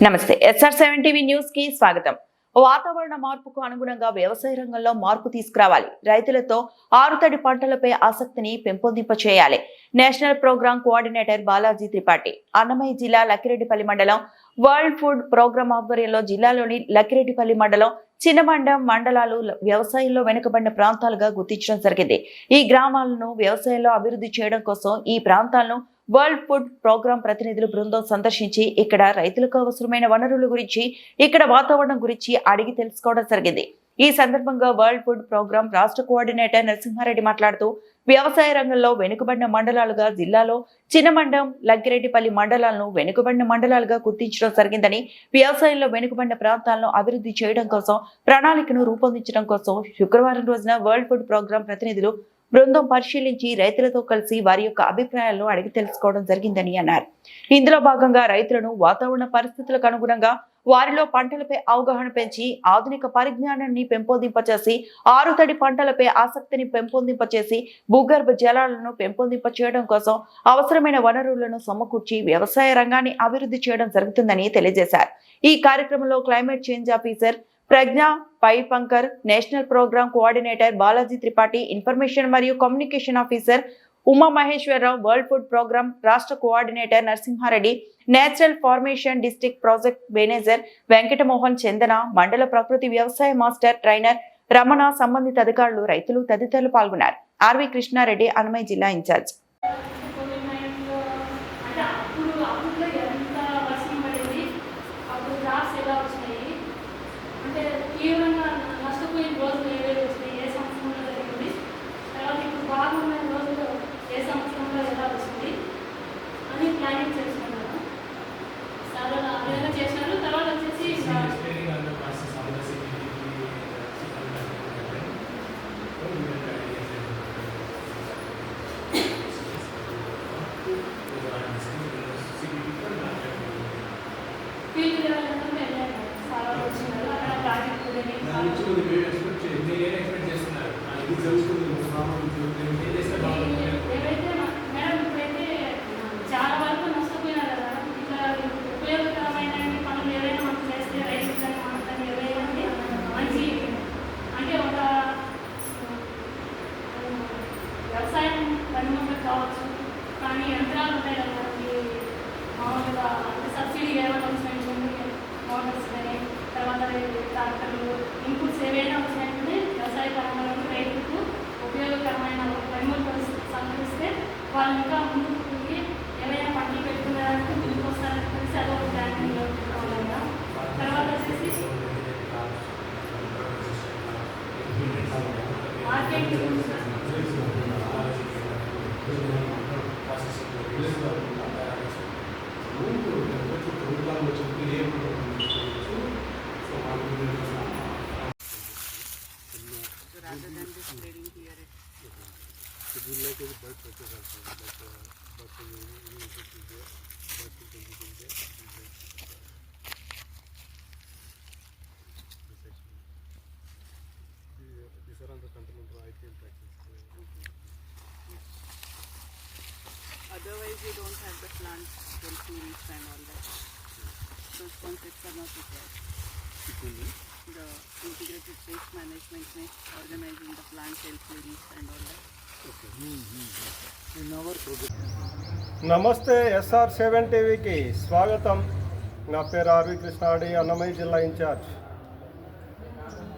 నమస్తే SR7 TV news కి స్వాగతం. వాతావరణ మార్పుకు అనుగుణంగా వ్యవసాయ రంగంలో మార్పు తీసుకురావాలి. రైతులతో ఆరుతడి పంటలపై ఆసక్తిని పెంపొందింపచేయాలి. National programme coordinator Balaji Tripathi Annamayya జిల్లా లక్కిరెడ్డిపల్లి మండలం వరల్డ్ ఫుడ్ ప్రోగ్రామ్ ఆధ్వర్యంలో జిల్లాలోని లక్కిరెడ్డిపల్లి మండలం చిన్నమండం మండలాలు వ్యవసాయంలో వెనుకబడిన ప్రాంతాలుగా గుర్తించడం జరిగింది. ఈ గ్రామాలను వ్యవసాయంలో అభివృద్ధి చేయడం కోసం ఈ ప్రాంతాలను వరల్డ్ ఫుడ్ ప్రోగ్రాం ప్రతినిధులు బృందం సందర్శించి ఇక్కడ రైతులకు అవసరమైన వనరుల గురించి, ఇక్కడ వాతావరణం గురించి అడిగి తెలుసుకోవడం జరిగింది. ఈ సందర్భంగా వరల్డ్ ఫుడ్ ప్రోగ్రాం రాష్ట్ర కోఆర్డినేటర్ నరసింహారెడ్డి మాట్లాడుతూ, వ్యవసాయ రంగంలో వెనుకబడిన మండలాలుగా జిల్లాలో చిన్నమండం, లక్కిరెడ్డిపల్లి మండలాలను వెనుకబడిన మండలాలుగా గుర్తించడం జరిగిందని, వ్యవసాయంలో వెనుకబడిన ప్రాంతాలను అభివృద్ధి చేయడం కోసం ప్రణాళికను రూపొందించడం కోసం శుక్రవారం రోజున వరల్డ్ ఫుడ్ ప్రోగ్రాం ప్రతినిధులు బృందం పరిశీలించి రైతులతో కలిసి వారి యొక్క అభిప్రాయాలను అడిగి తెలుసుకోవడం జరిగిందని అన్నారు. ఇందులో భాగంగా రైతులను వాతావరణ పరిస్థితులకు అనుగుణంగా వారిలో పంటలపై అవగాహన పెంచి ఆధునిక పరిజ్ఞానాన్ని పెంపొందింపచేసి ఆరుతడి పంటలపై ఆసక్తిని పెంపొందింపచేసి భూగర్భ జలాలను పెంపొందింపచేయడం కోసం అవసరమైన వనరులను సమకూర్చి వ్యవసాయ రంగాన్ని అభివృద్ధి చేయడం జరుగుతుందని తెలియజేశారు. ఈ కార్యక్రమంలో climate change officer Pragya Paipankar, national programme coordinator Balaji Tripathi, information మరియు communication officer Uma Maheswararao, world food programme రాష్ట్ర coordinator Narasimhareddy, natural formation district project manager Venkatamohan Chandana, మండల ప్రకృతి వ్యవసాయ మాస్టర్ ట్రైనర్ రమణ, సంబంధిత అధికారులు, రైతులు తదితరులు పాల్గొన్నారు. ఆర్వి కృష్ణారెడ్డి, అన్నమయ్య జిల్లా ఇన్ఛార్జ్. తీవ్రంగా నష్టపోయిన రోజులు ఏవేవి వచ్చినాయి, ఏ సంవత్సరంలో జరిగింది, తర్వాత ఇప్పుడు బాగున్న రోజులు ఏ సంవత్సరంలో ఎలా వస్తుంది అని ప్లానింగ్ చేసుకున్నాను. చాలా అదేవిధంగా చేశారు. తర్వాత వచ్చేసి ఫీల్డ్ లెవెల్ వెళ్ళాను. చాలా వచ్చినారు. అక్కడ ప్రాజెక్ట్ ఏవైతే మేడం ఇప్పుడైతే చాలా వరకు నష్టపోయినారు కదా. ఇట్లా ఉపయోగకరమైన పనులు ఏవైనా మనం చేస్తే రైతులు కానీ మనకు కానీ ఏవైనా మంచి అంటే ఒక వ్యవసాయం పనిముట్లు కావచ్చు, కానీ యంత్రాలు ఉంటాయి కదా మనకి మామూలుగా అంటే సబ్సిడీ ఏమైనా వచ్చినాయి, మోటార్స్ కానీ, తర్వాత ట్రాక్టర్లు, ఇన్పుట్స్ ఏవైనా వచ్చినట్టు వ్యవసాయ పరంగా రైతులకు ఉపయోగకరమైన పనిముట్లు సంగ్రహిస్తే వాళ్ళు ఇంకా ముందుకు పోయి ఏవైనా పంటలు పెట్టుకునేదానికి ముందుకు వస్తారని తెలిసి అదొక ప్లానింగ్ కావాలన్నా. తర్వాత వచ్చేసి marketing rather than just spreading here it would like a bulk purchase also like bulk is there, bulk is there. These are on the control of IPM taxes. Otherwise you don't have the plant self-release and all that. Those concepts are not required. The integrated waste management में organizing the plant self-release and all that. Okay. In our project. నమస్తే SR7 టీవీకి స్వాగతం. నా పేరు RV Krishna Reddy, Annamayya జిల్లా incharge.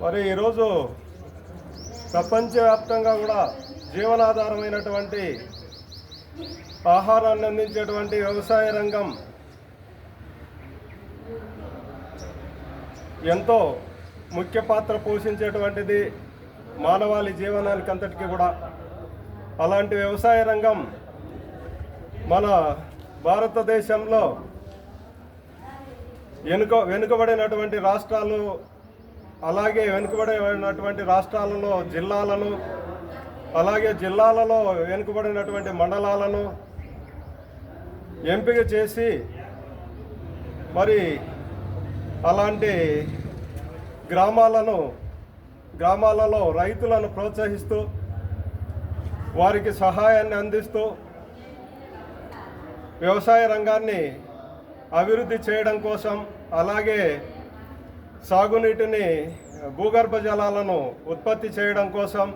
మరి ఈరోజు ప్రపంచవ్యాప్తంగా కూడా జీవనాధారమైనటువంటి ఆహారాన్ని అందించేటువంటి వ్యవసాయ రంగం ఎంతో ముఖ్య పాత్ర పోషించేటువంటిది మానవాళి జీవనానికి అంతటికీ కూడా. అలాంటి వ్యవసాయ రంగం మన భారతదేశంలో వెనుకబడినటువంటి రాష్ట్రాలు, అలాగే వెనుకబడినటువంటి రాష్ట్రాలలో జిల్లాలను, అలాగే జిల్లాలలో వెనుకబడినటువంటి మండలాలను ఎంపిక చేసి మరి అలాంటి గ్రామాలలో రైతులను ప్రోత్సహిస్తూ వారికి సహాయాన్ని అందిస్తూ వ్యవసాయ రంగాన్ని అభివృద్ధి చేయడం కోసం అలాగే సాగునీటిని భూగర్భ జలాలను ఉత్పత్తి చేయడం కోసం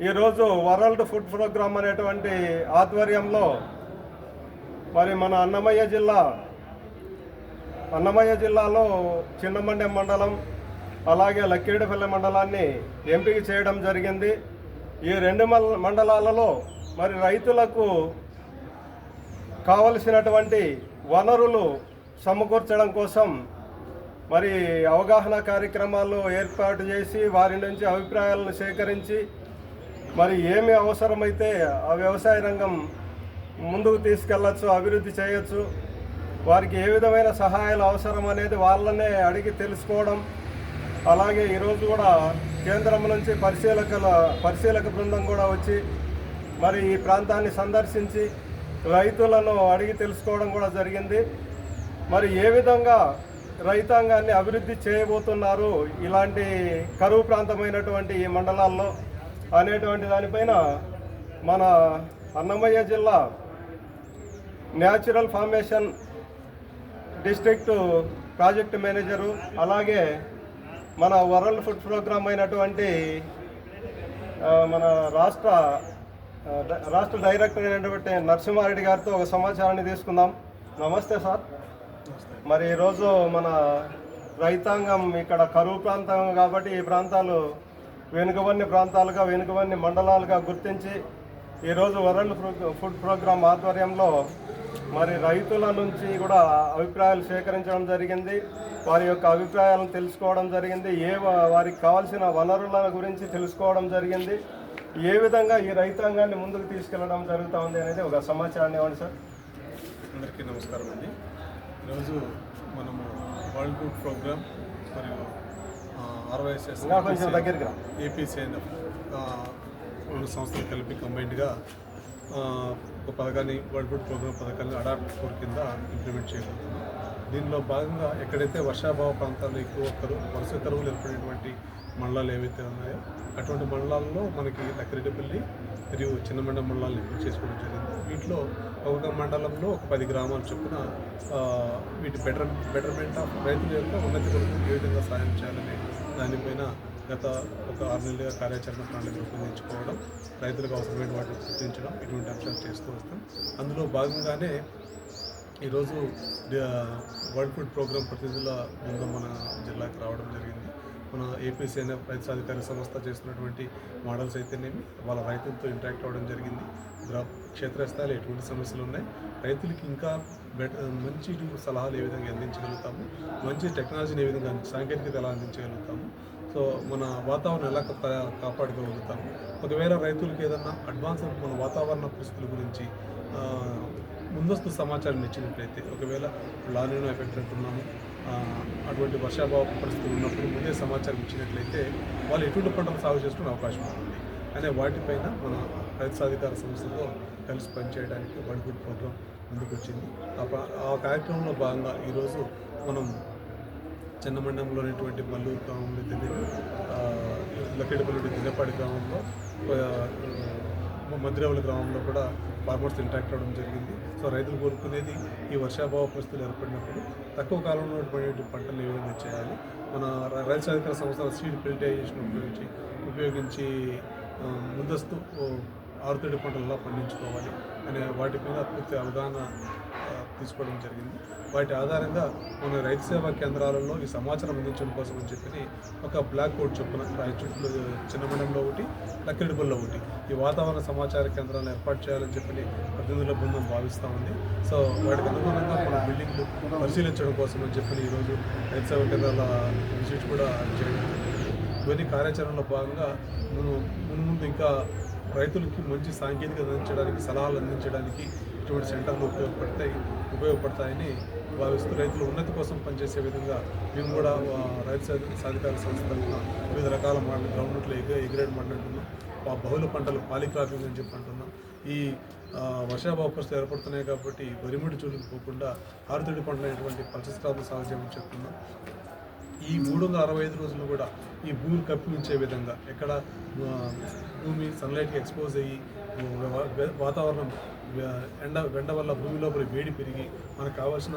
ఈరోజు వరల్డ్ ఫుడ్ ప్రోగ్రామ్ అనేటువంటి ఆధ్వర్యంలో మరి మన అన్నమయ్య జిల్లాలో చిన్నమండెం మండలం అలాగే లక్కిరెడ్డిపల్లి మండలాన్ని ఎంపిక చేయడం జరిగింది. ఈ 2 మండలాలలో మరి రైతులకు కావలసినటువంటి వనరులు సమకూర్చడం కోసం మరి అవగాహన కార్యక్రమాలు ఏర్పాటు చేసి వారి నుంచి అభిప్రాయాలను సేకరించి మరి ఏమి అవసరమైతే ఆ వ్యవసాయ రంగం ముందుకు తీసుకెళ్ళచ్చు, అభివృద్ధి చేయొచ్చు, వారికి ఏ విధమైన సహాయాలు అవసరం అనేది వాళ్ళనే అడిగి తెలుసుకోవడం. అలాగే ఈరోజు కూడా కేంద్రం నుంచి పరిశీలక బృందం కూడా వచ్చి మరి ఈ ప్రాంతాన్ని సందర్శించి రైతులను అడిగి తెలుసుకోవడం కూడా జరిగింది. మరి ఏ విధంగా రైతాంగాన్ని అభివృద్ధి చేయబోతున్నారు ఇలాంటి కరువు ప్రాంతమైనటువంటి ఈ మండలాల్లో అనేటువంటి దానిపైన మన అన్నమయ్య జిల్లా natural formation district project manager అలాగే మన వరల్డ్ ఫుడ్ ప్రోగ్రామ్ అయినటువంటి మన రాష్ట్ర డైరెక్టర్ అయినటువంటి నరసింహారెడ్డి గారితో ఒక సమాచారాన్ని తీసుకుందాం. నమస్తే సార్. మరి ఈరోజు మన రైతాంగం ఇక్కడ కరువు ప్రాంతం కాబట్టి ఈ ప్రాంతాలు వెనుకబడిన మండలాలుగా గుర్తించి ఈరోజు వరల్డ్ ఫుడ్ ప్రోగ్రామ్ ఆధ్వర్యంలో మరి రైతుల నుంచి కూడా అభిప్రాయాలు సేకరించడం జరిగింది. వారి యొక్క అభిప్రాయాలను తెలుసుకోవడం జరిగింది. వారికి కావాల్సిన వనరుల గురించి తెలుసుకోవడం జరిగింది. ఏ విధంగా ఈ రైతాంగాన్ని ముందుకు తీసుకెళ్లడం జరుగుతూ ఉంది అనేది ఒక సమాచారాన్ని ఇవ్వండి సార్. అందరికీ నమస్కారం అండి. ఈరోజు మనము వరల్డ్ ఫుడ్ ప్రోగ్రామ్ మరియు RYSS కొంచెం దగ్గరికి రా. APCNF 2 సంస్థలు కలిపి కంబైన్డ్గా ఒక పథకాన్ని వరల్డ్ ఫుడ్ ప్రోగ్రామ్ పథకాన్ని అడాప్ట్ 4 కింద ఇంప్లిమెంట్ చేయబోతున్నాం. దీనిలో భాగంగా ఎక్కడైతే వర్షాభావ ప్రాంతాల్లో ఎక్కువ వరుస కరువులు ఏర్పడినటువంటి మండలాలు ఏవైతే ఉన్నాయో అటువంటి మండలాల్లో మనకి లక్కిరెడ్డిపల్లి మరియు చిన్నమండలం మండలాలను ఎంపిక చేసుకోవడం జరిగింది. వీటిలో ఒక మండలంలో ఒక 10 గ్రామాలు చొప్పున వీటి బెటర్మెంట్ ఆఫ్ రైతుల యొక్క ఉన్నతి కొరకు ఏ విధంగా సాయం చేయాలనే దానిపైన గత ఒక 6 నెలలుగా కార్యాచరణ ప్రణాళిక రూపొందించుకోవడం, రైతులకు అవసరమైన వాటిని గుర్తించడం, ఇటువంటి అంశాలు చేస్తూ వస్తాం. అందులో భాగంగానే ఈరోజు వరల్డ్ ఫుడ్ ప్రోగ్రామ్ ప్రతినిధుల బృందం మన జిల్లాకి రావడం జరిగింది. మన APCNF రైతు సాధికార సంస్థ చేస్తున్నటువంటి మోడల్స్ అయితేనేమి వాళ్ళ రైతులతో ఇంటరాక్ట్ అవ్వడం జరిగింది. క్షేత్రస్థాయిలో ఎటువంటి సమస్యలు ఉన్నాయి, రైతులకి ఇంకా మంచి సలహాలు ఏ విధంగా అందించగలుగుతాము, మంచి టెక్నాలజీని ఏ విధంగా సాంకేతికత ఎలా అందించగలుగుతాము, సో మన వాతావరణం ఎలా కాపాడుకోగలుగుతాము, ఒకవేళ రైతులకు ఏదన్నా అడ్వాన్స్ మన వాతావరణ పరిస్థితుల గురించి ముందస్తు సమాచారం ఇచ్చినట్లయితే, ఒకవేళ లానినో ఎఫెక్ట్ అంటున్నాము అటువంటి వర్షాభావ పరిస్థితులు ఉన్నప్పుడు ముందే సమాచారం ఇచ్చినట్లయితే వాళ్ళు ఎటువంటి పంటలు సాగు చేసుకునే అవకాశం ఉంటుంది అనే వాటిపైన మన రైతు సాధికార సంస్థతో కలిసి పనిచేయడానికి వరల్డ్ ఫుడ్ ప్రోగ్రామ్ ముందుకు వచ్చింది. ఆ కార్యక్రమంలో భాగంగా ఈరోజు మనం చిన్నమండలంలోనేటువంటి మల్లూరు గ్రామంలో తెలియదు, లక్కిరెడ్డిపల్లి దిన్నపాడి గ్రామంలో, మద్దిరేవుల గ్రామంలో కూడా ఫార్మర్స్ ఇంటరాక్ట్ అవ్వడం జరిగింది. సో రైతులు కోరుకునేది ఈ వర్షాభావ పరిస్థితులు ఏర్పడినప్పుడు తక్కువ కాలంలో పడే పంటలు ఏ విధంగా చేయాలి, మన రైతు సాధికార సంస్థల సీడ్ ఫెర్టిలైజేషన్ ఉపయోగించి ముందస్తు ఆరుతడి పంటలు ఎలా పండించుకోవాలి అనే వాటిపైన పూర్తి అవగాహన తీసుకోవడం జరిగింది. వాటి ఆధారంగా మన రైతు సేవా కేంద్రాలలో ఈ సమాచారం అందించడం కోసం అని చెప్పి ఒక బ్లాక్ బోర్డ్ చొప్పున రాయచూట్లో చిన్నమండలంలో ఒకటి, లక్కిరెడ్డిపల్లిలో ఒకటి ఈ వాతావరణ సమాచార కేంద్రాలను ఏర్పాటు చేయాలని చెప్పి ప్రతినిధుల బృందం భావిస్తూ ఉంది. సో వాటికి అనుగుణంగా మన బిల్డింగ్లు పరిశీలించడం కోసం అని చెప్పి ఈరోజు రైతు సేవా కేంద్రాల విజిట్ కూడా చేయడం జరిగింది. ఇవన్నీ కార్యాచరణలో భాగంగా ముందు ఇంకా రైతులకి మంచి సాంకేతికత అందించడానికి, సలహాలు అందించడానికి ఇటువంటి సెంటర్లు ఉపయోగపడతాయని భావిస్తూ రైతుల ఉన్నతి కోసం పనిచేసే విధంగా మేము కూడా రైతు సాధికార సంస్థ తరఫున వివిధ రకాల మోడల్ గ్రౌండ్నట్లో ఎగ్రేడ్ మాట్లాడుతున్నాం, బహుళ పంటలు పాలిక్రాపింగ్ అని చెప్పి అంటున్నాం. ఈ వర్షాభావ పరిస్థితులు ఏర్పడుతున్నాయి కాబట్టి వరిముడి చూడుకు పోకుండా ఆరుతడి పంటలు అనేటువంటి పల్సస్క్రాప్ను సాగు చేయమని చెప్తున్నాం. ఈ 365 రోజులు కూడా ఈ భూమిని కప్పి ఉంచే విధంగా ఎక్కడ భూమి సన్లైట్కి ఎక్స్పోజ్ అయ్యి వాతావరణం ఎండ వల్ల భూమి లోపల వేడి పెరిగి మనకు కావాల్సిన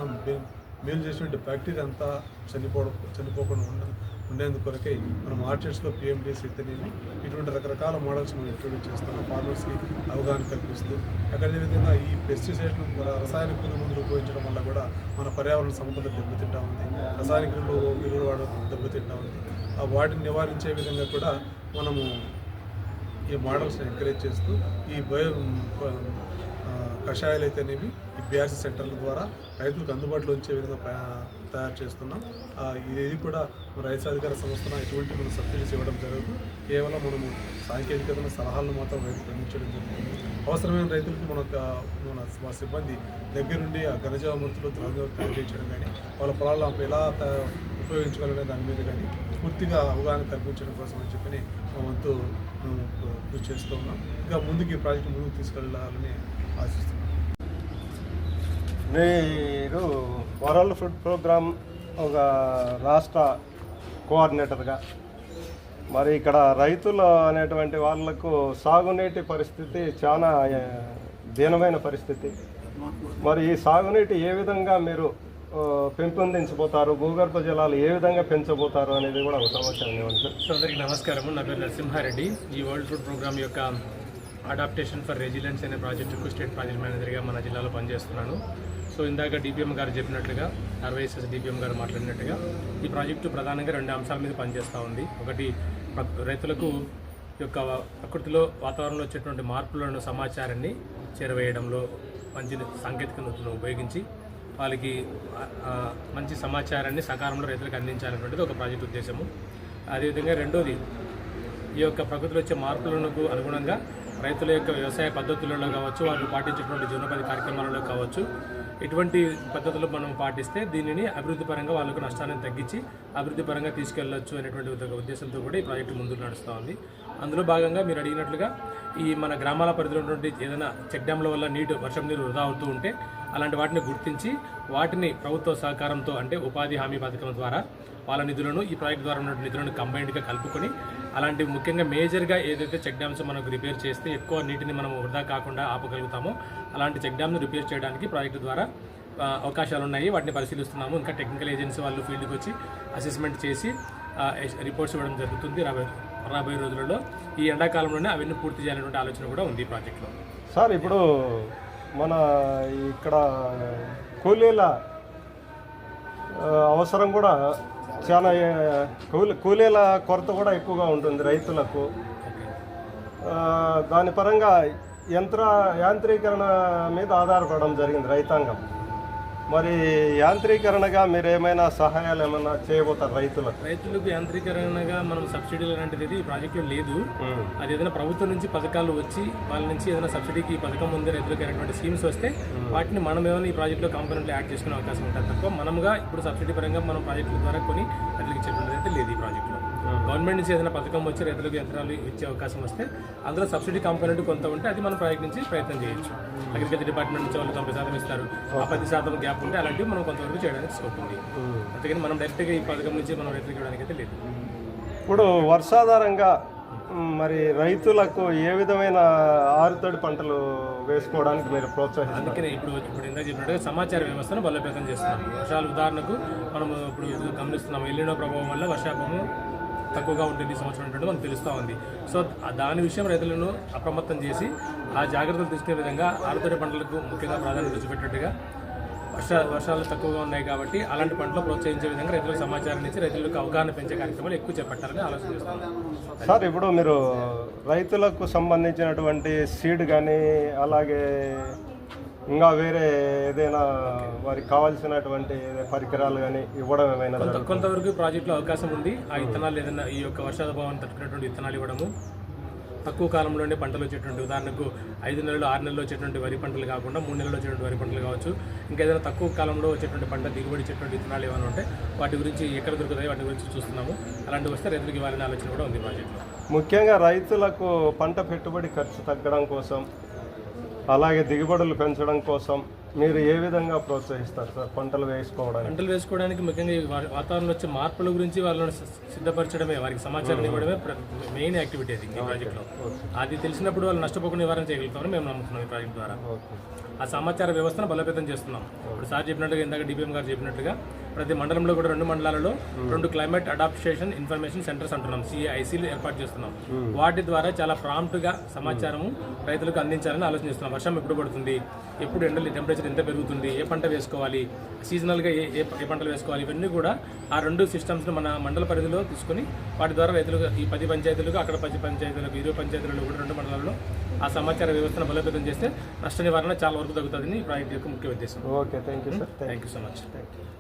మేలు చేసినటువంటి బ్యాక్టీరియా అంతా చనిపోకుండా ఉండేందుకు కొరకై మనం ఆర్చర్డ్స్లో పిఎండిఎస్ అయితేనేమి ఇటువంటి రకరకాల మోడల్స్ మనం ఇంట్రొడ్యూస్ చేస్తున్నాం. ఫార్మర్స్కి అవగాహన కల్పిస్తూ అదేవిధంగా ఈ పెస్టిసైడ్లు రసాయనిక పురుగు మందులు ఉపయోగించడం వల్ల కూడా మన పర్యావరణ సమతుల్యత దెబ్బతింటా ఉంది. రసాయనిక ఎరువులు వాడడం దెబ్బతింటా ఉంది. వాటిని నివారించే విధంగా కూడా మనము ఈ మోడల్స్ని ఎంకరేజ్ చేస్తూ ఈ కషాయాలు అయితేనేమి ఈ బిఆర్సీ సెంటర్ల ద్వారా రైతులకు అందుబాటులో ఉంచే విధంగా తయారు చేస్తున్నాం. ఇది కూడా రైతు అధికార సంస్థన ఎటువంటి మనం సబ్సిడీస్ ఇవ్వడం జరగదు. కేవలం మనము సాంకేతికతను సలహాలను మాత్రం రైతులకు అందించడం జరుగుతుంది. అవసరమైన రైతులకు మా సిబ్బంది దగ్గరుండి ఆ ఘనజీవామృతులు ద్రవ్యం చేయడం కానీ వాళ్ళ పొలాలను ఎలా ఉపయోగించుకోవాలనే దాని మీద కానీ పూర్తిగా అవగాహన కల్పించడం కోసం అని చెప్పి మా వంతు కృషి చేస్తూ ఉన్నాం. ఇంకా ముందుకు ఈ ప్రాజెక్టు ముందుకు తీసుకెళ్ళాలని ఆశిస్తున్నాం. మీరు వరల్డ్ ఫుడ్ ప్రోగ్రామ్ ఒక రాష్ట్ర కోఆర్డినేటర్గా మరి ఇక్కడ రైతులు అనేటువంటి వాళ్ళకు సాగునీటి పరిస్థితి చాలా దీనమైన పరిస్థితి. మరి ఈ సాగునీటి ఏ విధంగా మీరు పెంపొందించబోతారు, భూగర్భ జలాలు ఏ విధంగా పెంచబోతారు అనేది కూడా ఒక సమాచారం ఇవ్వండి సార్. అందరికీ నమస్కారము. నా పేరు నరసింహారెడ్డి. ఈ వరల్డ్ ఫుడ్ ప్రోగ్రామ్ యొక్క అడాప్టేషన్ ఫర్ రెసిలియన్స్ అనే ప్రాజెక్టుకు స్టేట్ ప్రాజెక్ట్ మేనేజర్గా మన జిల్లాలో పనిచేస్తున్నాను. సో ఇందాక డిపిఎం గారు చెప్పినట్లుగా RYSS డిపిఎం గారు మాట్లాడినట్టుగా ఈ ప్రాజెక్టు ప్రధానంగా 2 అంశాల మీద పనిచేస్తూ ఉంది. ఒకటి, రైతులకు యొక్క ప్రకృతిలో వాతావరణంలో వచ్చేటువంటి మార్పులను సమాచారాన్ని చేరవేయడంలో మంచి సాంకేతిక నూతను ఉపయోగించి వాళ్ళకి మంచి సమాచారాన్ని సకాలంలో రైతులకు అందించాలనేటువంటిది ఒక ప్రాజెక్ట్ ఉద్దేశము. అదేవిధంగా రెండోది, ఈ యొక్క ప్రకృతిలో వచ్చే మార్పులకు అనుగుణంగా రైతుల యొక్క వ్యవసాయ పద్ధతులలో కావచ్చు, వాళ్ళు పాటించేటువంటి జీవనోపాధి కార్యక్రమాలలో కావచ్చు, ఇటువంటి పద్ధతులు మనం పాటిస్తే దీనిని అభివృద్ధి పరంగా వాళ్ళకు నష్టాన్ని తగ్గించి అభివృద్ధి పరంగా తీసుకెళ్లొచ్చు అనేటువంటి ఉద్దేశంతో కూడా ఈ ప్రాజెక్టు ముందుకు నడుస్తూ ఉంది. అందులో భాగంగా మీరు అడిగినట్లుగా ఈ మన గ్రామాల పరిధిలో ఉన్నటువంటి ఏదైనా చెక్ డ్యాంల వల్ల వర్షం నీరు వృధా అవుతూ ఉంటే అలాంటి వాటిని గుర్తించి వాటిని ప్రభుత్వ సహకారంతో అంటే ఉపాధి హామీ పథకం ద్వారా వాళ్ళ నిధులను ఈ ప్రాజెక్ట్ ద్వారా ఉన్న నిధులను కంబైన్డ్గా కలుపుకొని అలాంటి ముఖ్యంగా మేజర్గా ఏదైతే చెక్ డ్యామ్స్ మనకు రిపేర్ చేస్తే ఎక్కువ నీటిని మనం వృధా కాకుండా ఆపగలుగుతామో అలాంటి చెక్ డ్యామ్ను రిపేర్ చేయడానికి ప్రాజెక్టు ద్వారా అవకాశాలు ఉన్నాయి. వాటిని పరిశీలిస్తున్నాము. ఇంకా టెక్నికల్ ఏజెన్సీ వాళ్ళు ఫీల్డ్కి వచ్చి అసెస్మెంట్ చేసి రిపోర్ట్స్ ఇవ్వడం జరుగుతుంది. రాబోయే రోజులలో ఈ ఎండాకాలంలోనే అవన్నీ పూర్తి చేయాలనేటువంటి ఆలోచన కూడా ఉంది ఈ ప్రాజెక్టులో. సార్, ఇప్పుడు మన ఇక్కడ కూలీల అవసరం కూడా చాలా, కూలీల కొరత కూడా ఎక్కువగా ఉంటుంది రైతులకు. దాని పరంగా యాంత్రీకరణ మీద ఆధారపడడం జరిగింది రైతాంగం. మరి యాంత్రీకరణగా మీరు ఏమైనా సహాయాలు ఏమైనా చేయబోతారు రైతులకు? యాంత్రీకరణగా మనం సబ్సిడీలు లాంటిది ఈ ప్రాజెక్టులో లేదు. అది ఏదైనా ప్రభుత్వం నుంచి పథకాలు వచ్చి వాళ్ళ నుంచి ఏదైనా సబ్సిడీకి ఈ పథకం ఉంది రైతులకు అయినటువంటి స్కీమ్స్ వస్తే వాటిని మనం ఏమైనా ఈ ప్రాజెక్టులో కాంపోనెంట్లు యాడ్ చేసుకునే అవకాశం ఉంటుంది తప్ప మనముగా ఇప్పుడు సబ్సిడీ పరంగా మనం ప్రాజెక్టుల ద్వారా కొని రైతులకు ఇచ్చేటువంటిది అయితే లేదు ఈ ప్రాజెక్టులో. గవర్నమెంట్ నుంచి ఏదైనా పథకం వచ్చి రైతులకు యంత్రాలు ఇచ్చే అవకాశం వస్తే అందులో సబ్సిడీ కాంపోనెంట్ కొంత ఉంటే అది మనం ప్రాజెక్ట్ నుంచి ప్రయత్నం చేయొచ్చు. అగ్రికల్చర్ డిపార్ట్మెంట్ నుంచి వాళ్ళు 90% ఇస్తారు, ఆ 10% గ్యాప్ ఉంటే అలాంటివి మనం కొంతవరకు చేయడానికి స్కోప్ ఉంది. అంతేగాని మనం డైరెక్ట్గా ఈ పథకం నుంచి మనం రైతులకు ఇవ్వడానికి అయితే లేదు. ఇప్పుడు వర్షాధారంగా మరి రైతులకు ఏ విధమైన ఆరుతడి పంటలు వేసుకోవడానికి మీరు ప్రోత్సహిస్తారు? అందుకనే ఇప్పుడు ఇందాక చెప్పినట్టుగా సమాచార వ్యవస్థను బలోపేతం చేస్తున్నాం. వర్షాలు ఉదాహరణకు మనం ఇప్పుడు గమనిస్తున్నాం, ఎల్నినో ప్రభావం వల్ల వర్షాభావం తక్కువగా ఉంటుంది ఈ సంవత్సరం అంటే మనకు తెలుస్తూ ఉంది. సో దాని విషయం రైతులను అప్రమత్తం చేసి ఆ జాగ్రత్తలు తీసుకునే విధంగా ఆరుతడి పంటలకు ముఖ్యంగా ప్రాధాన్యత చూపెట్టినట్టుగా వర్షాలు తక్కువగా ఉన్నాయి కాబట్టి అలాంటి పంటలు ప్రోత్సహించే విధంగా రైతులకు సమాచారం ఇచ్చి రైతులకు అవగాహన పెంచే కార్యక్రమాలు ఎక్కువ చేపట్టాలని ఆలోచన చేస్తున్నాం. సార్, ఇప్పుడు మీరు రైతులకు సంబంధించినటువంటి సీడ్ కానీ అలాగే ఇంకా వేరే ఏదైనా వారికి కావాల్సినటువంటి పరికరాలు కానీ ఇవ్వడం ఏమైనా కొంతవరకు ప్రాజెక్టులో అవకాశం ఉంది. ఆ విత్తనాలు ఏదైనా ఈ యొక్క వర్షాభావాన్ని తట్టుకునేటువంటి విత్తనాలు ఇవ్వడము, తక్కువ కాలంలోనే పంటలు వచ్చేటువంటి ఉదాహరణకు 5 నెలలు 6 నెలలు వచ్చేటువంటి వరి పంటలు కాకుండా 3 నెలలు వచ్చేటువంటి వరి పంటలు కావచ్చు, ఇంకా ఏదైనా తక్కువ కాలంలో వచ్చేటువంటి పంట దిగుబడి ఇచ్చేటువంటి విత్తనాలు ఏమైనా ఉంటే వాటి గురించి ఎక్కడ దొరుకుతాయి వాటి గురించి చూస్తున్నాము. అలాంటివి వస్తే రైతులకు ఇవ్వాలనే ఆలోచన కూడా ఉంది ప్రాజెక్టులో. ముఖ్యంగా రైతులకు పంట పెట్టుబడి ఖర్చు తగ్గడం కోసం అలాగే దిగుబడులు పెంచడం కోసం మీరు ఏ విధంగా ప్రోత్సహిస్తారు సార్ పంటలు వేసుకోవడానికి? పంటలు వేసుకోవడానికి ముఖ్యంగా ఈ వాతావరణంలో వచ్చే మార్పుల గురించి వాళ్ళని సిద్ధపరచడమే, వారికి సమాచారం ఇవ్వడమే మెయిన్ యాక్టివిటీ అది ఈ ప్రాజెక్ట్లో. అది తెలిసినప్పుడు వాళ్ళు నష్టపోకుండా నివారణ చేయగలుగుతామని మేము నమ్ముతున్నాం ఈ ప్రాజెక్ట్ ద్వారా. ఆ సమాచార వ్యవస్థను బలోపేతం చేస్తున్నాం. ఇప్పుడు సార్ చెప్పినట్టుగా, ఇందాక డిపిఎం గారు చెప్పినట్టుగా ప్రతి మండలంలో కూడా 2 మండలాలలో 2 క్లైమేట్ అడాప్టేషన్ ఇన్ఫర్మేషన్ సెంటర్స్ అంటున్నాం, CICలు ఏర్పాటు చేస్తున్నాం. వాటి ద్వారా చాలా ప్రాంప్ట్గా సమాచారము రైతులకు అందించాలని ఆలోచన చేస్తున్నాం. వర్షం ఎప్పుడు పడుతుంది, ఎప్పుడు ఎండలు టెంపరేచర్ ఎంత పెరుగుతుంది, ఏ పంట వేసుకోవాలి, సీజనల్గా ఏ పంటలు వేసుకోవాలి, ఇవన్నీ కూడా ఆ 2 సిస్టమ్స్ను మన మండల పరిధిలో తీసుకొని వాటి ద్వారా రైతులకు ఈ 10 పంచాయతీలకు, అక్కడ 10 పంచాయతీలకు, 20 పంచాయతీలలో కూడా 2 మండలాల్లో ఆ సమాచార వ్యవస్థను బలోపేతం చేస్తే నష్ట నివారణ చాలా వరకు తగ్గుతుందని ఈ ప్రాజెక్ట్ యొక్క ముఖ్య ఉద్దేశం. Okay, thank you sir. Thank you so much.